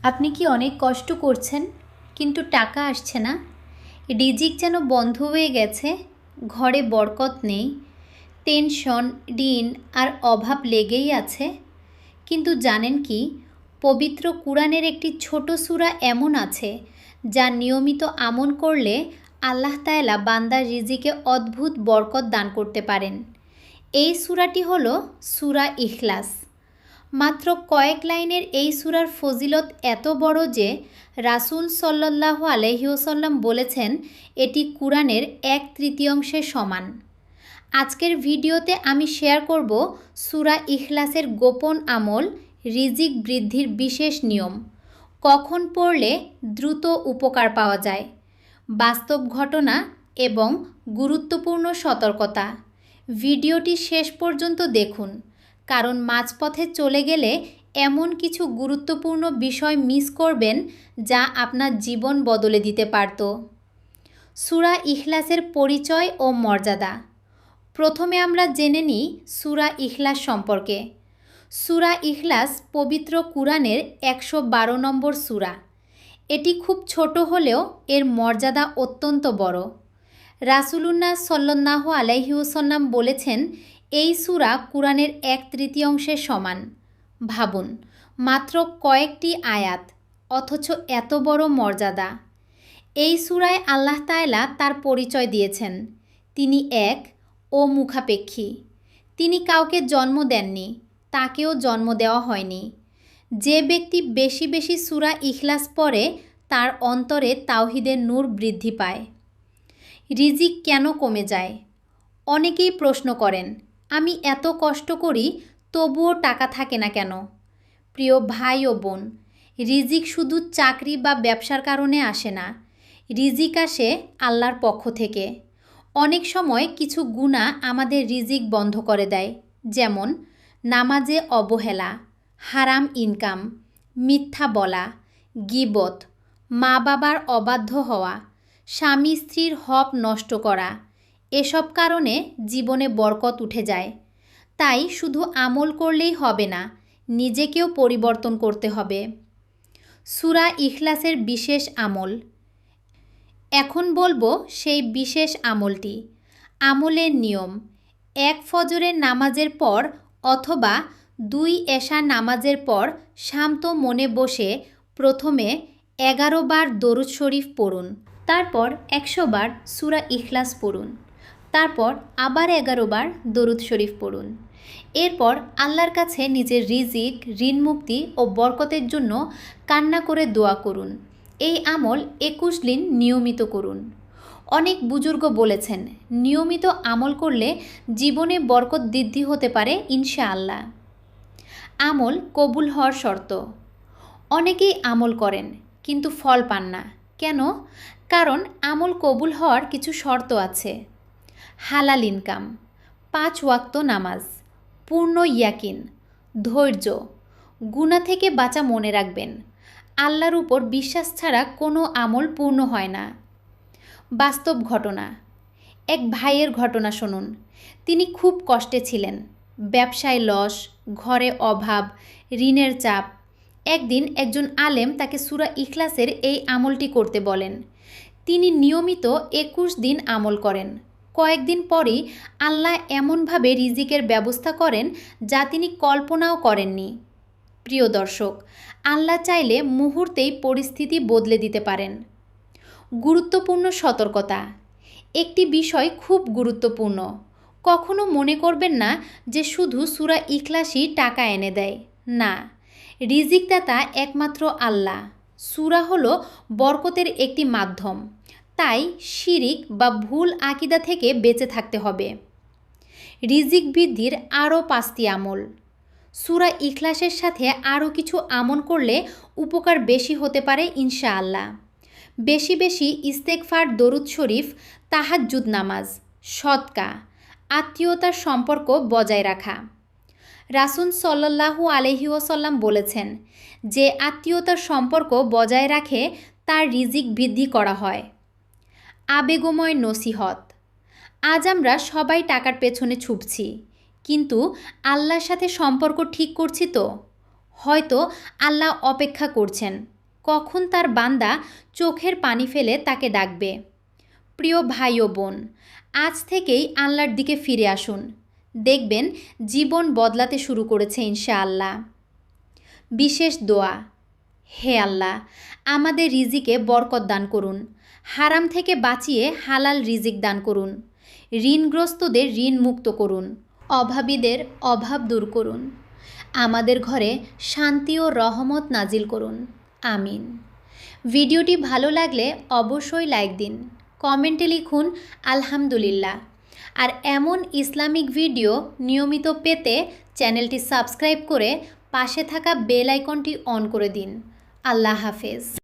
আপনি কি অনেক কষ্ট করছেন কিন্তু টাকা আসছে না? রিজিক যেন বন্ধ হয়ে গেছে, ঘরে বরকত নেই, টেনশন, ঋণ আর অভাব লেগেই আছে। কিন্তু জানেন কি, পবিত্র কুরআনের একটি ছোট সূরা এমন আছে যা নিয়মিত আমল করলে আল্লাহ তাআলা বান্দার রিজিকে অদ্ভুত বরকত দান করতে পারেন। এই সূরাটি হলো সূরা ইখলাস। মাত্র কয়েক লাইনের এই সূরার ফজিলত এত বড় যে রাসূল সাল্লাল্লাহু আলাইহি ওয়াসাল্লাম বলেছেন এটি কুরআনের 1/3 সমান। আজকের ভিডিওতে আমি শেয়ার করব সূরা ইখলাসের গোপন আমল, রিজিক বৃদ্ধির বিশেষ নিয়ম, কখন পড়লে দ্রুত উপকার পাওয়া যায়, বাস্তব ঘটনা এবং গুরুত্বপূর্ণ সতর্কতা। ভিডিওটি শেষ পর্যন্ত দেখুন, কারণ মাঝপথে চলে গেলে এমন কিছু গুরুত্বপূর্ণ বিষয় মিস করবেন যা আপনার জীবন বদলে দিতে পারত। সূরা ইখলাসের পরিচয় ও মর্যাদা। প্রথমে আমরা জেনে নিই সূরা ইখলাস সম্পর্কে। সূরা ইখলাস পবিত্র কুরআনের 112 নম্বর সূরা। এটি খুব ছোট হলেও এর মর্যাদা অত্যন্ত বড়। রাসূলুল্লাহ সাল্লাল্লাহু আলাইহি ওয়াসাল্লাম বলেছেন এই সূরা কুরআনের 1/3 সমান। ভাবুন, মাত্র কয়েকটি আয়াত, অথচ এত বড় মর্যাদা। এই সূরায় আল্লাহ তাআলা তার পরিচয় দিয়েছেন। তিনি এক ও মুখাপেক্ষী। তিনি কাউকে জন্ম দেননি, তাকেও জন্ম দেওয়া হয়নি। যে ব্যক্তি বেশি বেশি সূরা ইখলাস পড়ে তার অন্তরে তাওহীদের নূর বৃদ্ধি পায়। রিজিক কেন কমে যায়? অনেকেই প্রশ্ন করেন, আমি এত কষ্ট করি তবুও টাকা থাকে না কেন? প্রিয় ভাই ও বোন, রিজিক শুধু চাকরি বা ব্যবসার কারণে আসে না। রিজিক আসে আল্লাহর পক্ষ থেকে। অনেক সময় কিছু গুনাহ আমাদের রিজিক বন্ধ করে দেয়, যেমন নামাজে অবহেলা, হারাম ইনকাম, মিথ্যা বলা, গীবত, মা বাবার অবাধ্য হওয়া, স্বামী স্ত্রীর হক নষ্ট করা। এসব কারণে জীবনে বরকত উঠে যায়। তাই শুধু আমল করলেই হবে না, নিজেকেও পরিবর্তন করতে হবে। সূরা ইখলাসের বিশেষ আমল। এখন বলবো সেই বিশেষ আমলটি। আমলের নিয়ম: 1 ফজরের নামাজের পর অথবা 2 এশার নামাজের পর শান্ত মনে বসে প্রথমে 11 বার দরুদ শরীফ পড়ুন, তারপর 100 বার সূরা ইখলাস পড়ুন, তারপর আবার 11 বার দরুদ শরীফ পড়ুন। এরপর আল্লাহর কাছে নিজের রিজিক, ঋণ মুক্তি ও বরকতের জন্য কান্না করে দোয়া করুন। এই আমল 21 দিন নিয়মিত করুন। অনেক বুজুর্গ বলেছেন নিয়মিত আমল করলে জীবনে বরকত বৃদ্ধি হতে পারে ইনশাআল্লাহ। আমল কবুল হওয়ার শর্ত। অনেকেই আমল করেন কিন্তু ফল পান না। কেন? কারণ আমল কবুল হওয়ার কিছু শর্ত আছে। হালাল ইনকাম, 5 ওয়াক্ত নামাজ, পূর্ণ ইয়াকিন, ধৈর্য, গুনাহ থেকে বাঁচা। মনে রাখবেন, আল্লাহর উপর বিশ্বাস ছাড়া কোনো আমল পূর্ণ হয় না। বাস্তব ঘটনা। এক ভাইয়ের ঘটনা শুনুন। তিনি খুব কষ্টে ছিলেন। ব্যবসায় লস, ঘরে অভাব, ঋণের চাপ। একদিন একজন আলেম তাকে সূরা ইখলাসের এই আমলটি করতে বলেন। তিনি নিয়মিত 21 দিন আমল করেন। কয়েকদিন পরই আল্লাহ এমনভাবে রিজিকের ব্যবস্থা করেন যা তিনি কল্পনাও করেননি। প্রিয় দর্শক, আল্লাহ চাইলে মুহূর্তেই পরিস্থিতি বদলে দিতে পারেন। গুরুত্বপূর্ণ সতর্কতা। একটি বিষয় খুব গুরুত্বপূর্ণ। কখনো মনে করবেন না যে শুধু সূরা ইখলাসই টাকা এনে দেয়। না, রিজিকদাতা একমাত্র আল্লাহ। সূরা হলো বরকতের একটি মাধ্যম। তাই শিরিক বা ভুল আকীদা থেকে বেঁচে থাকতে হবে। রিজিক বৃদ্ধির আরও 5টি আমল। সূরা ইখলাসের সাথে আরও কিছু আমল করলে উপকার বেশি হতে পারে ইনশাআল্লাহ। বেশি বেশি ইস্তেগফার, দরুদ শরীফ, তাহাজ্জুদ নামাজ, সদকা, আত্মীয়তার সম্পর্ক বজায় রাখা। রাসূল সাল্লাল্লাহু আলাইহি ওয়াসাল্লাম বলেছেন, যে আত্মীয়তার সম্পর্ক বজায় রাখে তার রিজিক বৃদ্ধি করা হয়। আবেগময় নসিহত। আজ আমরা সবাই টাকার পেছনে ছুটছি, কিন্তু আল্লাহর সাথে সম্পর্ক ঠিক করছি তো? হয়তো আল্লাহ অপেক্ষা করছেন কখন তার বান্দা চোখের পানি ফেলে তাকে ডাকবে। প্রিয় ভাই ও বোন, আজ থেকেই আল্লাহর দিকে ফিরে আসুন, দেখবেন জীবন বদলাতে শুরু করেছে ইনশাআল্লাহ। বিশেষ দোয়া। হে আল্লাহ, আমাদের রিজিকে বরকত দান করুন, হারাম থেকে বাঁচিয়ে হালাল রিজিক দান করুন, ঋণগ্রস্তদের ঋণ মুক্ত করুন, অভাবীদের অভাব দূর করুন, আমাদের ঘরে শান্তি ও রহমত নাজিল করুন। আমিন। ভিডিওটি ভালো লাগলে অবশ্যই লাইক দিন, কমেন্টে লিখুন আলহামদুলিল্লাহ। আর এমন ইসলামিক ভিডিও নিয়মিত পেতে চ্যানেলটি সাবস্ক্রাইব করে পাশে থাকা বেল আইকনটি অন করে দিন। আল্লাহ হাফেজ।